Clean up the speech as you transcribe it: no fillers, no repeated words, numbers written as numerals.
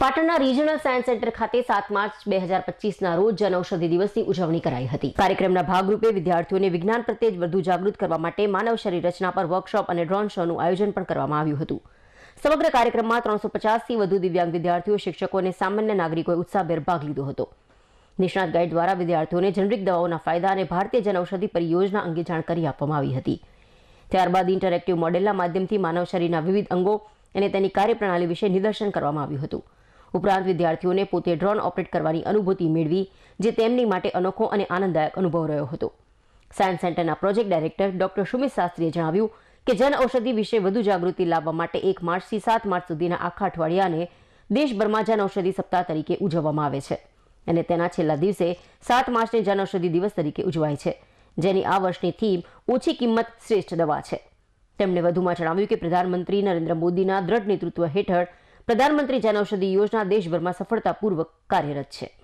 પાટણના regional science centre ખાતે 7 March 2025ના રોજ જનઔષધિ દિવસની ઉજવણી કરાઈ હતી। કાર્યક્રમના ભાગરૂપે વિદ્યાર્થીઓને વિજ્ઞાન પ્રત્યે વધુ જાગૃત કરવા માટે માનવ શરીર રચના પર વર્કશોપ અને ડ્રોન શોનું આયોજન પણ કરવામાં આવ્યું હતું। સમગ્ર કાર્યક્રમમાં 350થી વધુ દિવ્યાંગ વિદ્યાર્થીઓ, શિક્ષકો અને સામાન્ય નાગરિકોએ ઉત્સાહભેર ભાગ લીધો હતો। નિષ્ણાત ગાઈડ દ્વારા વિદ્યાર્થીઓને જેનરિક દવાઓના ફાયદા અને ભારતીય જનઔષધિ પરિયોજના અંગે જાણકારી આપવામાં આવી હતી। ત્યારબાદ ઇન્ટરેક્ટિવ મોડેલના માધ્યમથી માનવ શરીરના વિવિધ અંગો અને તેની કાર્યપ્રણાલી વિશે નિદર્શન કરવામાં આવ્યું હતું। ઉપરાંત વિદ્યાર્થીઓને પોતે ડ્રોન ઓપરેટ કરવાની અનુભૂતિ મેળવી, જે તેમની માટે અનોખો અને આનંદદાયક અનુભવ રહ્યો હતો। સાયન્સ સેન્ટરના પ્રોજેક્ટ ડાયરેક્ટર ડોક્ટર સુમિત શાસ્ત્રીએ જણાવ્યું કે જનઔષધિ વિશે વધુ જાગૃતિ લાવવા માટે 1 માર્ચથી 7 માર્ચ સુધીના આખા અઠવાડિયાને દેશભરમાં જનઔષધિ સપ્તાહ તરીકે ઉજવવામાં આવે છે અને તેના છેલ્લા દિવસે 7 માર્ચને જનઔષધિ દિવસ તરીકે ઉજવાય છે, જેની આ વર્ષની થીમ ઓછી કિંમત શ્રેષ્ઠ દવા છે। તેમણે વધુમાં જણાવ્યું કે પ્રધાનમંત્રી નરેન્દ્ર મોદીના દ્રઢ નેતૃત્વ હેઠળ પ્રધાનમંત્રી જનઔષધિ યોજના દેશભરમાં સફળતાપૂર્વક કાર્યરત છે।